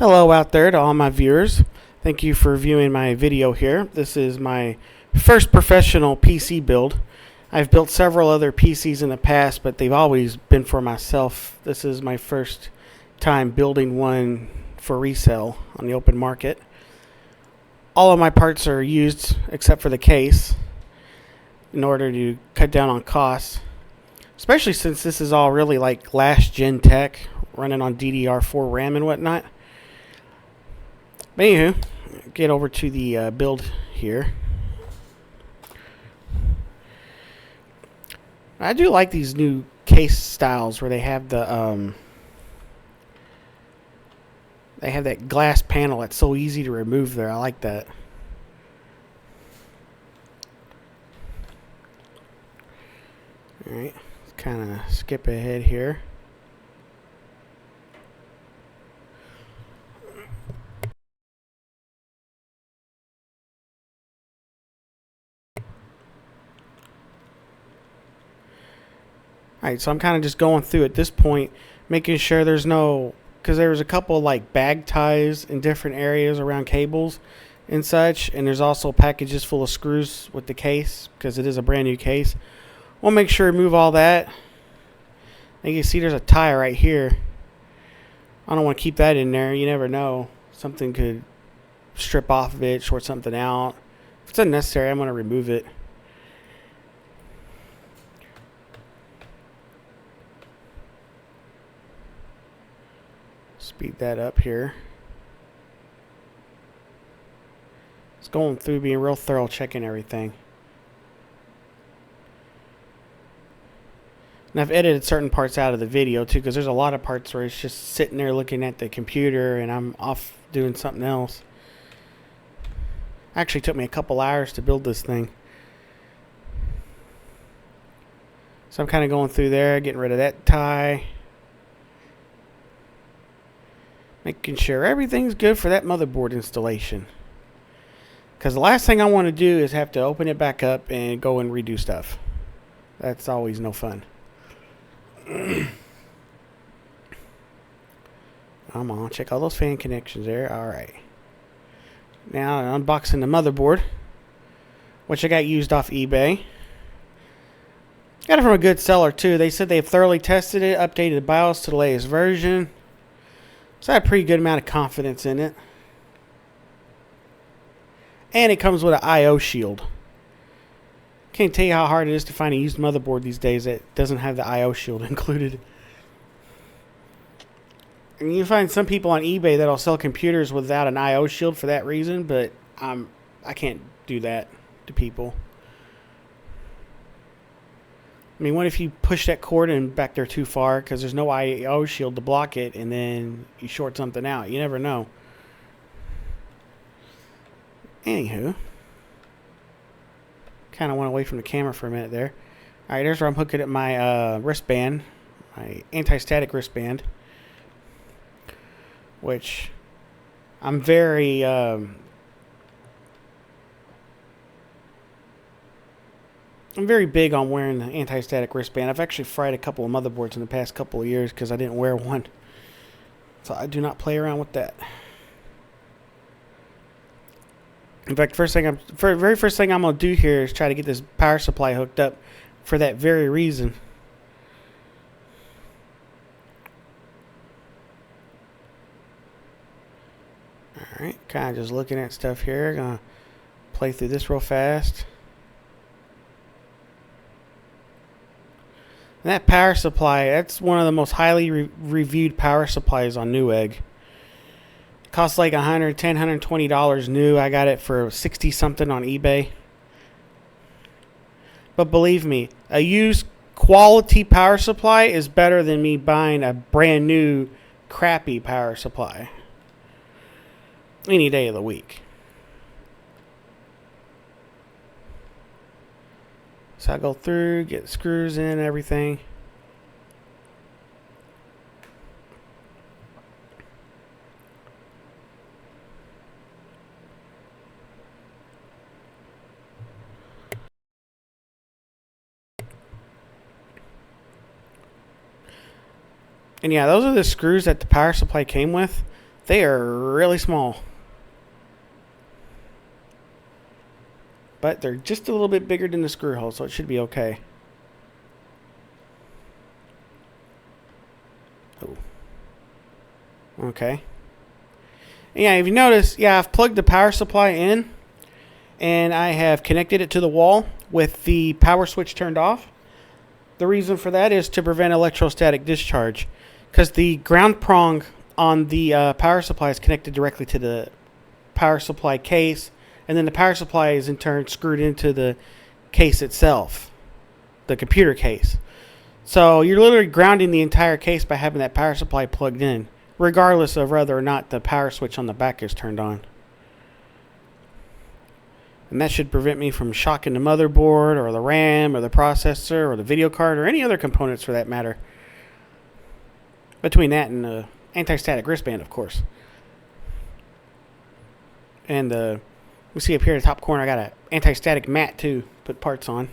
Hello out there to all my viewers. Thank you for viewing my video here. This is my first professional PC build. I've built several other PCs in the past, but they've always been for myself. This is my first time building one for resale on the open market. All of my parts are used except for the case in order to cut down on costs, especially since this is all really like last gen tech running on DDR4 RAM and whatnot. But anywho, get over to the build here. I do like these new case styles where they have the they have that glass panel that's so easy to remove there. I like that. Alright, let's kind of skip ahead here. Alright, so I'm kind of just going through at this point, making sure there's no, because there was a couple like bag ties in different areas around cables and such, and there's also packages full of screws with the case, because it is a brand new case. We'll make sure to remove all that. And you can see there's a tie right here. I don't want to keep that in there. You never know. Something could strip off of it, short something out. If it's unnecessary, I'm going to remove it. Speed that up here. It's going through, being real thorough, checking everything. And I've edited certain parts out of the video too, because there's a lot of parts where it's just sitting there looking at the computer and I'm off doing something else. Actually took me a couple hours to build this thing. So I'm kind of going through there, getting rid of that tie. Making sure everything's good for that motherboard installation. Because the last thing I want to do is have to open it back up and go and redo stuff. That's always no fun. Come on, check all those fan connections there. Alright. Now unboxing the motherboard, which I got used off eBay. Got it from a good seller too. They said they've thoroughly tested it, updated the BIOS to the latest version. So I have a pretty good amount of confidence in it. And it comes with an I/O shield. Can't tell you how hard it is to find a used motherboard these days that doesn't have the I/O shield included. And you find some people on eBay that'll sell computers without an I/O shield for that reason, but I can't do that to people. I mean, what if you push that cord in back there too far because there's no I/O shield to block it, and then you short something out? You never know. Anywho, kind of went away from the camera for a minute there. All right, there's where I'm hooking up my wristband, my anti-static wristband, which I'm very big on wearing the anti-static wristband. I've actually fried a couple of motherboards in the past couple of years because I didn't wear one. So I do not play around with that. In fact, very first thing I'm going to do here is try to get this power supply hooked up for that very reason. Alright, kind of just looking at stuff here. Going to play through this real fast. And that power supply, that's one of the most highly reviewed power supplies on Newegg. It costs like $110, $120 new. I got it for 60 something on eBay. But believe me, a used quality power supply is better than me buying a brand new crappy power supply any day of the week. So I go through, get screws in, everything. And yeah, those are the screws that the power supply came with. They are really small. But they're just a little bit bigger than the screw hole, so it should be okay. Oh. Okay. Yeah, if you notice, yeah, I've plugged the power supply in, and I have connected it to the wall with the power switch turned off. The reason for that is to prevent electrostatic discharge, because the ground prong on the power supply is connected directly to the power supply case, and then the power supply is in turn screwed into the case itself, the computer case. So you're literally grounding the entire case by having that power supply plugged in, regardless of whether or not the power switch on the back is turned on. And that should prevent me from shocking the motherboard or the RAM or the processor or the video card or any other components for that matter. Between that and the anti-static wristband, of course. And we see up here in the top corner, I got an anti-static mat too, put parts on.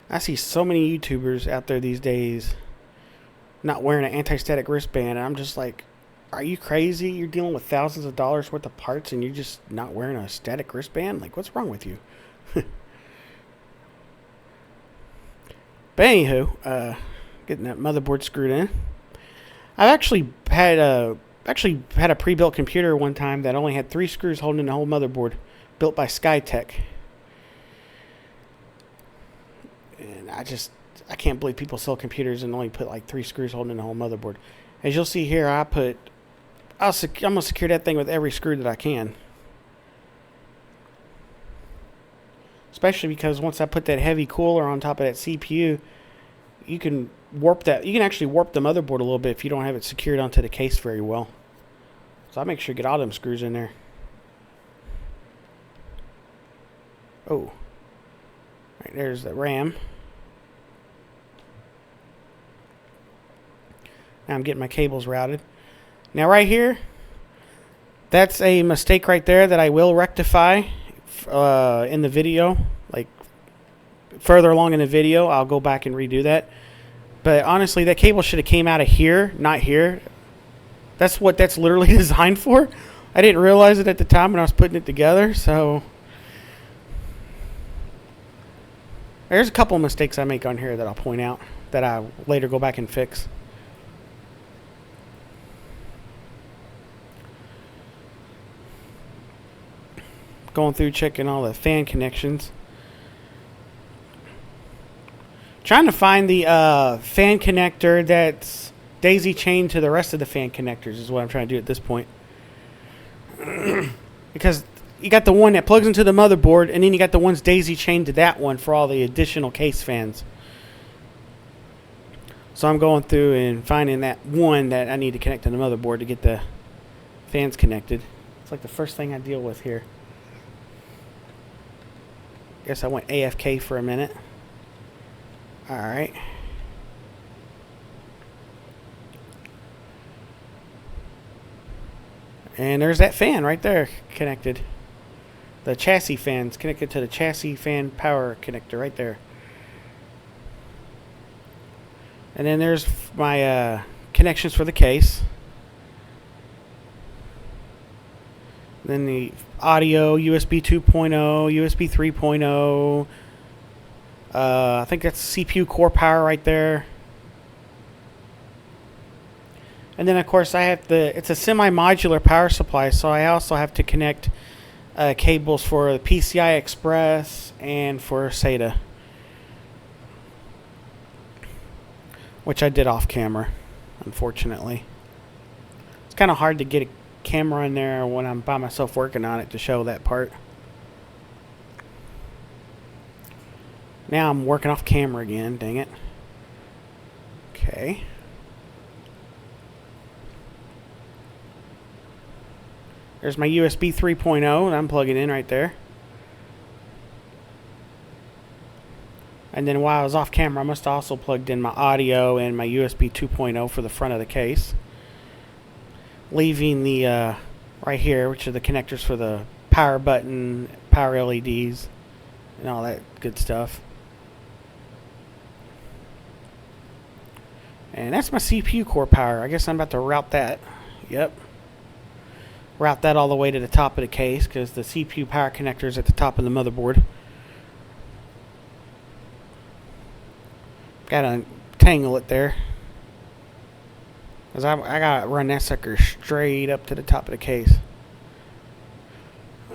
I see so many YouTubers out there these days not wearing an anti-static wristband, and I'm just like, are you crazy? You're dealing with thousands of dollars worth of parts and you're just not wearing a static wristband? Like, what's wrong with you? But anywho, getting that motherboard screwed in. I've actually had a pre-built computer one time that only had 3 screws holding in the whole motherboard, built by Skytech. And I can't believe people sell computers and only put like 3 screws holding in the whole motherboard. As you'll see here, I'm going to secure that thing with every screw that I can. Especially because once I put that heavy cooler on top of that CPU, you can actually warp the motherboard a little bit if you don't have it secured onto the case very well. So I make sure to get all them screws in there. Oh. Right, there's the RAM. Now I'm getting my cables routed. Now right here, that's a mistake right there that I will rectify in the video. Like further along in the video, I'll go back and redo that. But honestly, that cable should have came out of here, not here. That's what that's literally designed for. I didn't realize it at the time when I was putting it together, so there's a couple of mistakes I make on here that I'll point out that I later go back and fix. Going through checking all the fan connections. Trying to find the fan connector that's daisy chained to the rest of the fan connectors is what I'm trying to do at this point. Because you got the one that plugs into the motherboard, and then you got the ones daisy chained to that one for all the additional case fans. So I'm going through and finding that one that I need to connect to the motherboard to get the fans connected. It's like the first thing I deal with here. Guess I went AFK for a minute. Alright. And there's that fan right there connected. The chassis fan's connected to the chassis fan power connector right there. And then there's my connections for the case. Then the audio, USB 2.0, USB 3.0. I think that's CPU core power right there. And then, of course, it's a semi-modular power supply, so I also have to connect cables for the PCI Express and for SATA, which I did off camera, unfortunately. It's kind of hard to get a camera in there when I'm by myself working on it to show that part. Now I'm working off camera again, dang it. Okay. There's my USB 3.0 that I'm plugging in right there. And then while I was off camera, I must have also plugged in my audio and my USB 2.0 for the front of the case. Leaving the right here, which are the connectors for the power button, power LEDs, and all that good stuff. And that's my CPU core power. I guess I'm about to route that. Yep. Route that all the way to the top of the case because the CPU power connector is at the top of the motherboard. Gotta tangle it there. Because I gotta run that sucker straight up to the top of the case.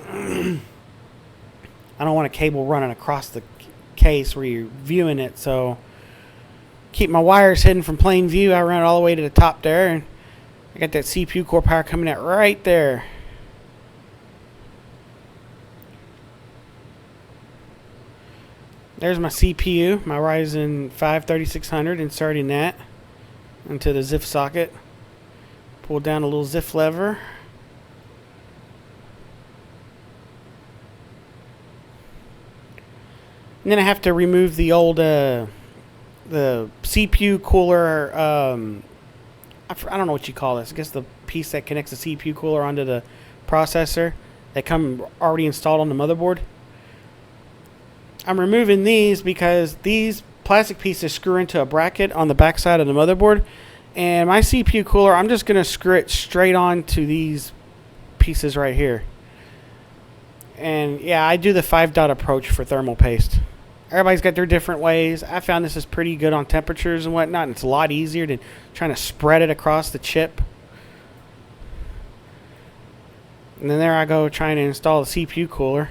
I don't want a cable running across the case where you're viewing it, so keep my wires hidden from plain view. I run it all the way to the top there, and I got that CPU core power coming out right there. There's my CPU, my Ryzen 5 3600, inserting that into the ZIF socket. Pull down a little ZIF lever. And then I have to remove the old the CPU cooler. I don't know what you call this. I guess the piece that connects the CPU cooler onto the processor that come already installed on the motherboard. I'm removing these because these plastic pieces screw into a bracket on the back side of the motherboard, and my CPU cooler, I'm just going to screw it straight onto these pieces right here. And yeah, I do the 5-dot approach for thermal paste. Everybody's got their different ways. I found this is pretty good on temperatures and whatnot, and it's a lot easier than trying to spread it across the chip. And then there I go trying to install the CPU cooler.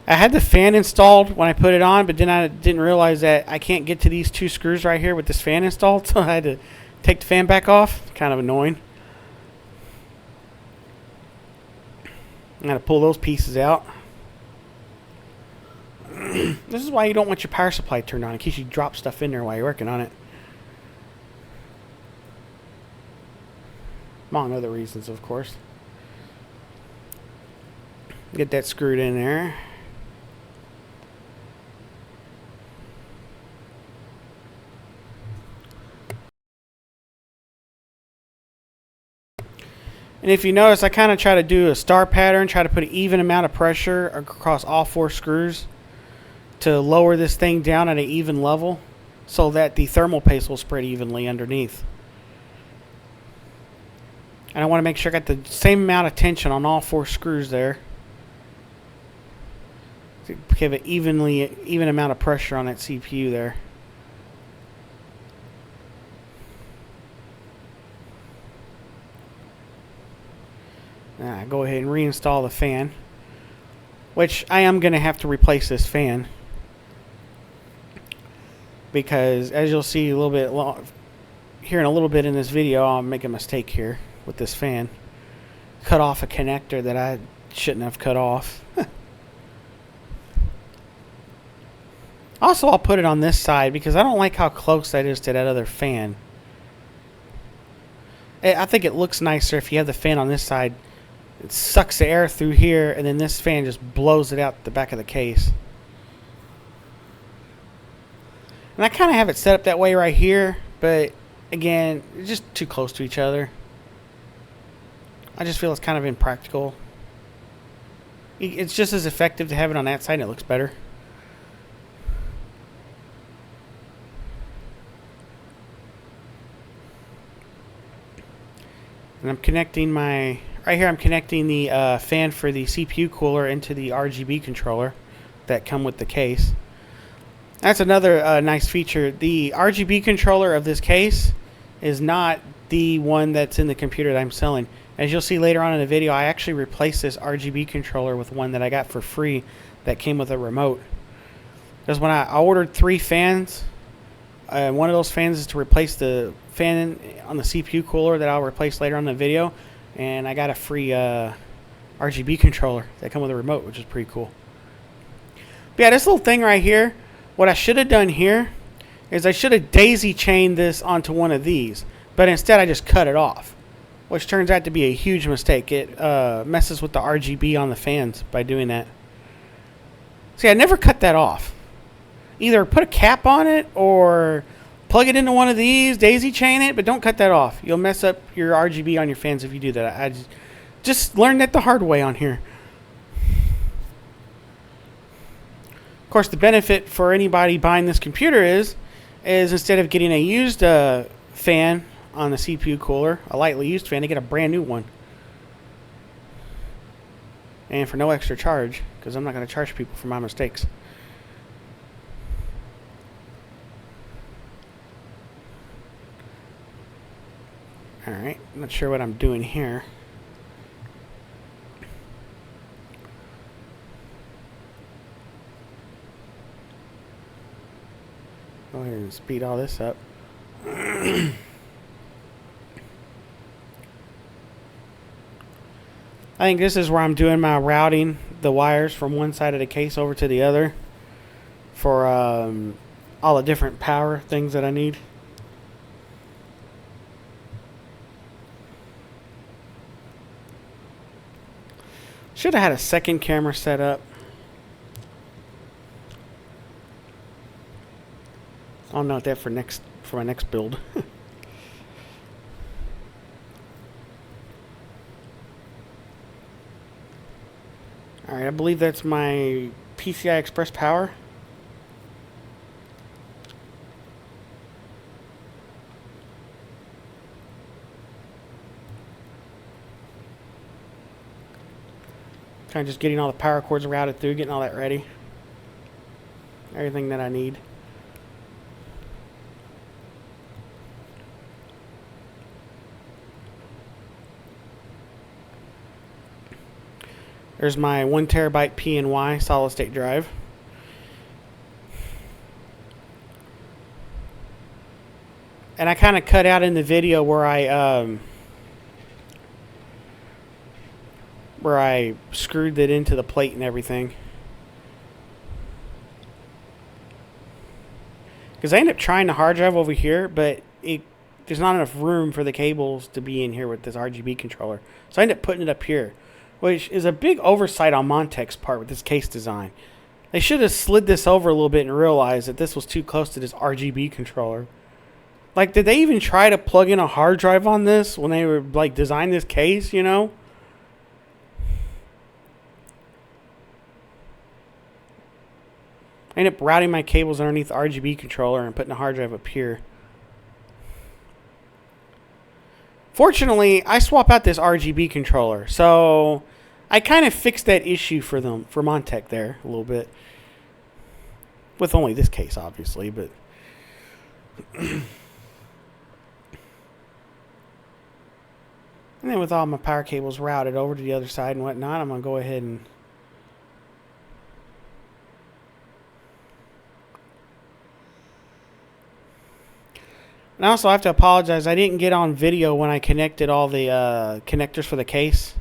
I had the fan installed when I put it on, but then I didn't realize that I can't get to these two screws right here with this fan installed, so I had to take the fan back off. Kind of annoying. I'm going to pull those pieces out. This is why you don't want your power supply turned on, in case you drop stuff in there while you're working on it. Among other reasons, of course. Get that screwed in there. And if you notice, I kind of try to do a star pattern, try to put an even amount of pressure across all 4 screws to lower this thing down at an even level so that the thermal paste will spread evenly underneath. And I want to make sure I got the same amount of tension on all 4 screws there. To give an even amount of pressure on that CPU there. Now, go ahead and reinstall the fan, which I am going to have to replace this fan because, as you'll see a little bit here in a little bit in this video, I'll make a mistake here with this fan. Cut off a connector that I shouldn't have cut off. Also, I'll put it on this side because I don't like how close that is to that other fan. I think it looks nicer if you have the fan on this side. It sucks the air through here, and then this fan just blows it out the back of the case. And I kind of have it set up that way right here, but again, it's just too close to each other. I just feel it's kind of impractical. It's just as effective to have it on that side, and it looks better. And I'm connecting my... Right here I'm connecting the fan for the CPU cooler into the RGB controller that come with the case. That's another nice feature. The RGB controller of this case is not the one that's in the computer that I'm selling. As you'll see later on in the video, I actually replaced this RGB controller with one that I got for free that came with a remote. Because when I ordered 3 fans, one of those fans is to replace the fan on the CPU cooler that I'll replace later on in the video. And I got a free RGB controller that come with a remote, which is pretty cool. But yeah, this little thing right here, what I should have done here is I should have daisy chained this onto one of these. But instead I just cut it off, which turns out to be a huge mistake. It messes with the RGB on the fans by doing that. See, I never cut that off. Either put a cap on it or plug it into one of these, daisy chain it, but don't cut that off. You'll mess up your RGB on your fans if you do that. I just learned that the hard way on here. Of course, the benefit for anybody buying this computer is is instead of getting a used fan on the CPU cooler, a lightly used fan, they get a brand new one. And for no extra charge, because I'm not going to charge people for my mistakes. Alright, not sure what I'm doing here. Go ahead and speed all this up. I think this is where I'm doing my routing the wires from one side of the case over to the other for all the different power things that I need. Should have had a second camera set up. I'll note that for my next build. Alright, I believe that's my PCI Express power. Kind of just getting all the power cords routed through, getting all that ready. Everything that I need. There's my 1 terabyte PNY solid state drive. And I kind of cut out in the video where I screwed that into the plate and everything. Because I ended up trying the hard drive over here, but there's not enough room for the cables to be in here with this RGB controller. So I ended up putting it up here, which is a big oversight on Montech's part with this case design. They should have slid this over a little bit and realized that this was too close to this RGB controller. Like, did they even try to plug in a hard drive on this when they were, like, designing this case, you know? I ended up routing my cables underneath the RGB controller and putting the hard drive up here. Fortunately, I swap out this RGB controller, so I kind of fixed that issue for Montech there a little bit. With only this case, obviously, but and then with all my power cables routed over to the other side and whatnot, I'm going to go ahead and also, I have to apologize. I didn't get on video when I connected all the connectors for the case.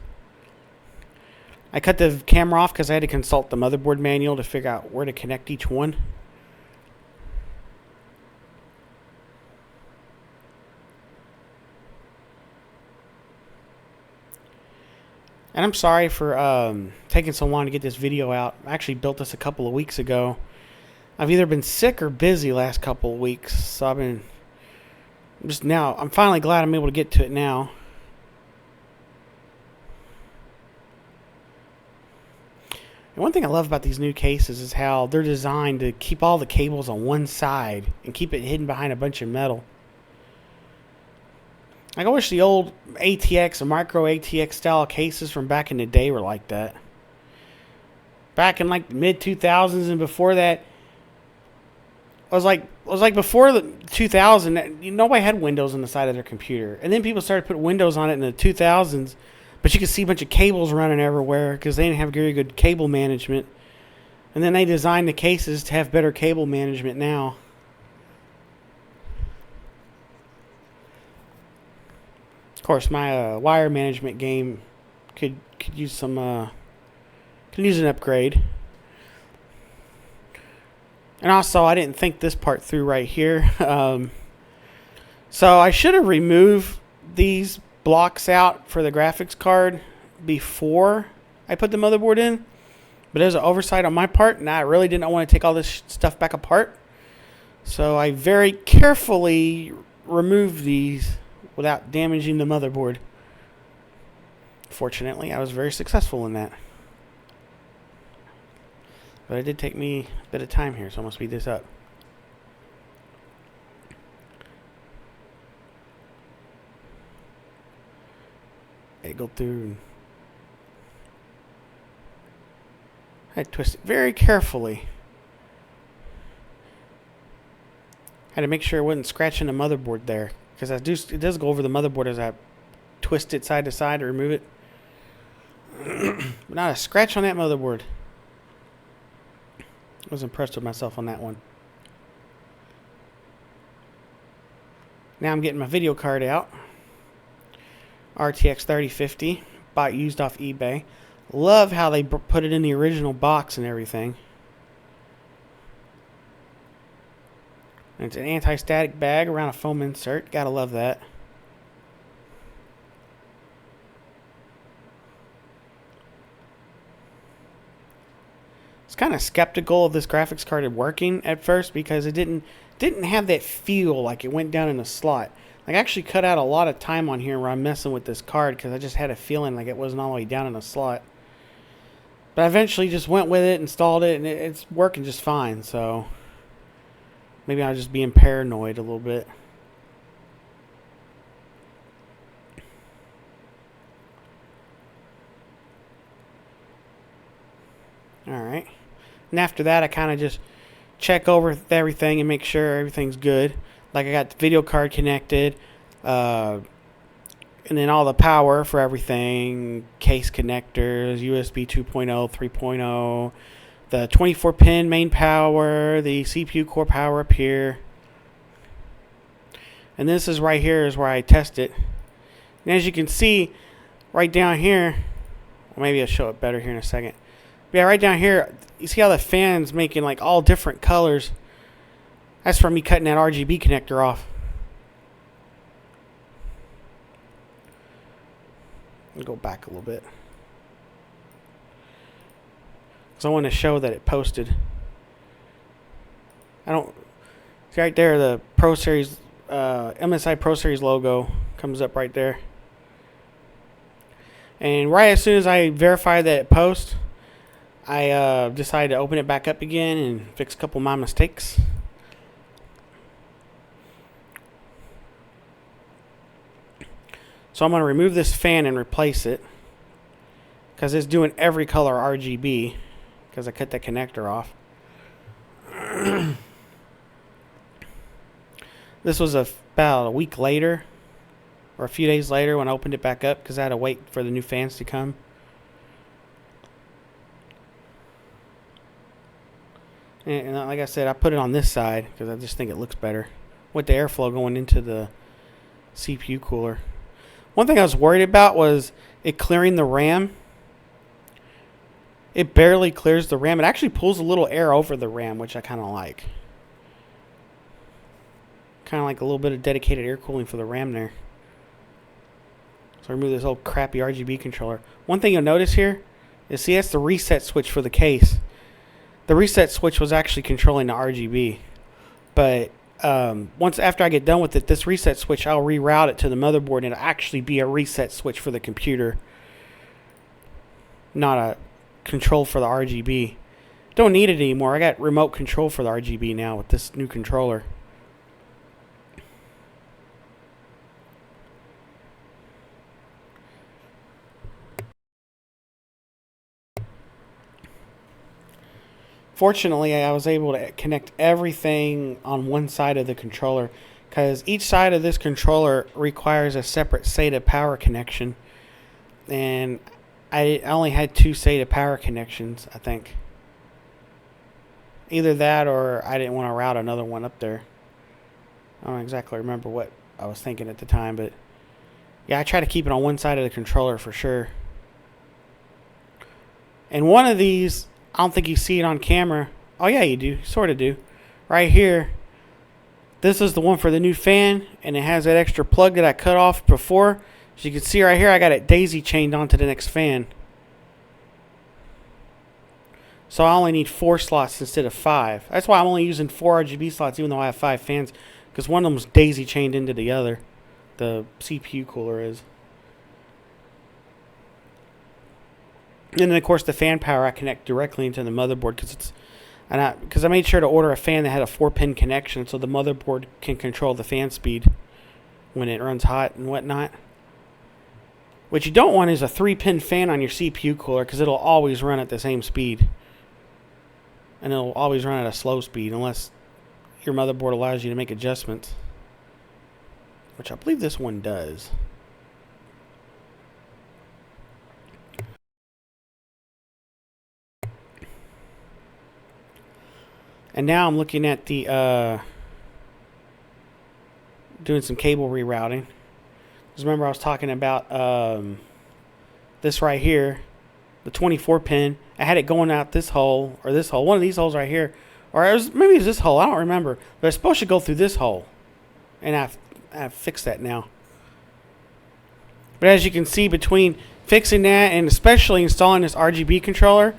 I cut the camera off because I had to consult the motherboard manual to figure out where to connect each one. And I'm sorry for taking so long to get this video out. I actually built this a couple of weeks ago. I've either been sick or busy last couple of weeks, so I'm finally glad I'm able to get to it now. And one thing I love about these new cases is how they're designed to keep all the cables on one side and keep it hidden behind a bunch of metal. Like, I wish the old ATX and micro ATX style cases from back in the day were like that. Back in like the mid 2000s and before that, it was like before the 2000, nobody had Windows on the side of their computer. And then people started putting Windows on it in the 2000s, but you could see a bunch of cables running everywhere because they didn't have very good cable management. And then they designed the cases to have better cable management now. Of course, my wire management game could use some could use an upgrade. And also, I didn't think this part through right here. So I should have removed these blocks out for the graphics card before I put the motherboard in. But it was an oversight on my part, and I really didn't want to take all this stuff back apart. So I very carefully removed these without damaging the motherboard. Fortunately, I was very successful in that. But it did take me a bit of time here, so I'm going to speed this up. it go through. I twist it very carefully. Had to make sure it wasn't scratching the motherboard there, because it does go over the motherboard as I twist it side to side to remove it. But not a scratch on that motherboard. I was impressed with myself on that one. Now I'm getting my video card out. RTX 3050. Bought used off eBay. Love how they put it in the original box and everything. And it's an anti-static bag around a foam insert. Gotta love that. I was kind of skeptical of this graphics card working at first because it didn't have that feel like it went down in a slot. Like I actually cut out a lot of time on here where I'm messing with this card because I just had a feeling like it wasn't all the way down in a slot. But I eventually just went with it, installed it, and it's working just fine. So maybe I was just being paranoid a little bit. Alright. And after that, I kind of just check over everything and make sure everything's good. Like I got the video card connected, and then all the power for everything, case connectors, USB 2.0, 3.0, the 24-pin main power, the CPU core power up here. And this is right here is where I test it. And as you can see, right down here, well, maybe I'll show it better here in a second. But yeah, right down here, you see how the fan's making like all different colors. That's from me cutting that RGB connector off. I'll go back a little bit, because I want to show that it posted. I don't see right there the Pro Series, MSI Pro Series logo comes up right there. And right as soon as I verify that it posts, I decided to open it back up again and fix a couple of my mistakes. So I'm going to remove this fan and replace it, because it's doing every color RGB because I cut that connector off. This was about a week later or a few days later when I opened it back up, because I had to wait for the new fans to come. And like I said, I put it on this side because I just think it looks better with the airflow going into the CPU cooler. One thing I was worried about was it clearing the RAM. It barely clears the RAM. It actually pulls a little air over the RAM, which I kind of like. Kind of like a little bit of dedicated air cooling for the RAM there. So I remove this old crappy RGB controller. One thing you'll notice here is, see, that's the reset switch for the case. The reset switch was actually controlling the RGB. But once after I get done with it, this reset switch, I'll reroute it to the motherboard, and it'll actually be a reset switch for the computer, not a control for the RGB. Don't need it anymore. I got remote control for the RGB now with this new controller. Fortunately, I was able to connect everything on one side of the controller, because each side of this controller requires a separate SATA power connection, and I only had 2 SATA power connections, I think. Either that or I didn't want to route another one up there. I don't exactly remember what I was thinking at the time, but yeah, I try to keep it on one side of the controller for sure. And one of these, I don't think you see it on camera. Oh yeah, you do. Sort of do. Right here. This is the one for the new fan, and it has that extra plug that I cut off before. As you can see right here, I got it daisy chained onto the next fan. So I only need 4 slots instead of 5. That's why I'm only using 4 RGB slots, even though I have 5 fans, because one of them's daisy chained into the other. The CPU cooler is. And then, of course, the fan power I connect directly into the motherboard, because I made sure to order a fan that had a 4-pin connection, so the motherboard can control the fan speed when it runs hot and whatnot. What you don't want is a 3-pin fan on your CPU cooler, because it'll always run at the same speed. And it'll always run at a slow speed unless your motherboard allows you to make adjustments. Which I believe this one does. And now I'm looking at the doing some cable rerouting. Because remember I was talking about this right here, the 24 pin. I had it going out this hole, or this hole, one of these holes right here, or maybe it was this hole, I don't remember, but it's supposed to go through this hole, and I've fixed that now. But as you can see, between fixing that and especially installing this RGB controller,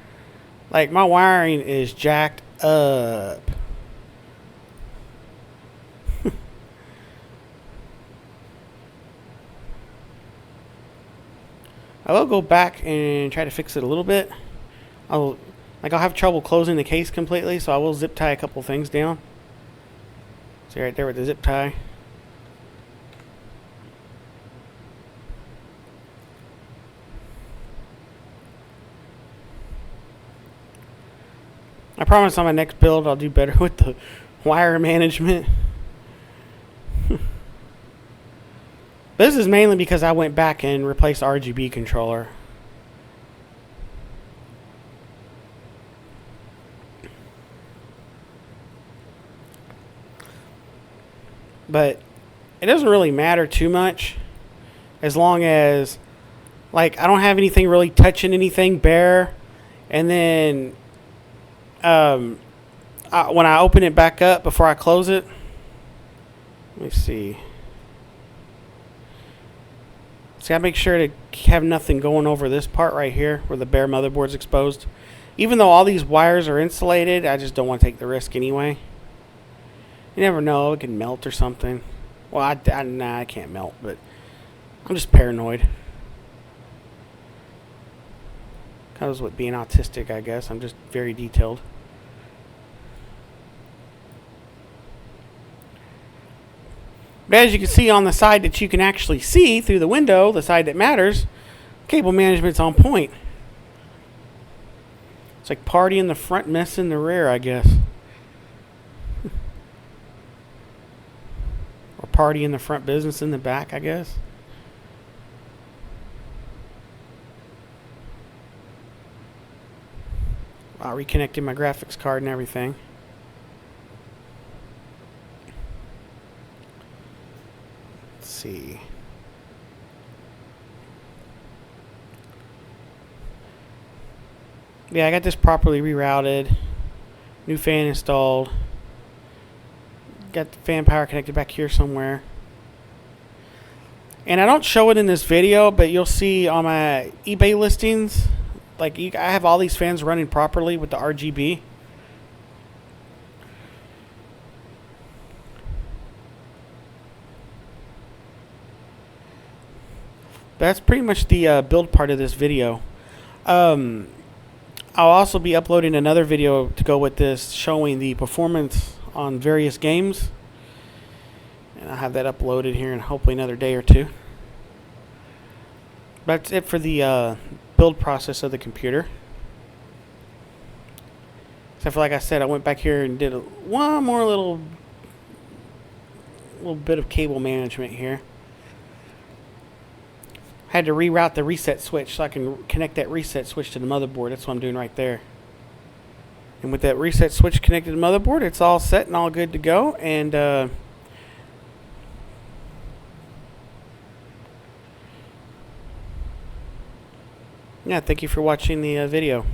like, my wiring is jacked up. I will go back and try to fix it a little bit. I'll have trouble closing the case completely, so I will zip tie a couple things down. See right there with the zip tie. I promise on my next build I'll do better with the wire management. This is mainly because I went back and replaced the RGB controller. But it doesn't really matter too much, as long as, like, I don't have anything really touching anything bare. And then when I open it back up before I close it, let me see. See, I make sure to have nothing going over this part right here where the bare motherboard's exposed. Even though all these wires are insulated, I just don't want to take the risk anyway. You never know, it can melt or something. Well, nah, I can't melt, but I'm just paranoid. Comes with being autistic, I guess. I'm just very detailed. But as you can see on the side that you can actually see through the window, the side that matters, cable management's on point. It's like party in the front, mess in the rear, I guess. Or party in the front, business in the back, I guess. I reconnected my graphics card and everything. See. Yeah, I got this properly rerouted. New fan installed. Got the fan power connected back here somewhere. And I don't show it in this video, but you'll see on my eBay listings, like, I have all these fans running properly with the RGB. That's pretty much the build part of this video. I'll also be uploading another video to go with this, showing the performance on various games. And I'll have that uploaded here in hopefully another day or two. That's it for the build process of the computer. Except for, like I said, I went back here and did one more little bit of cable management here. Had to reroute the reset switch so I can connect that reset switch to the motherboard. That's what I'm doing right there. And with that reset switch connected to the motherboard, it's all set and all good to go. And yeah, thank you for watching the video.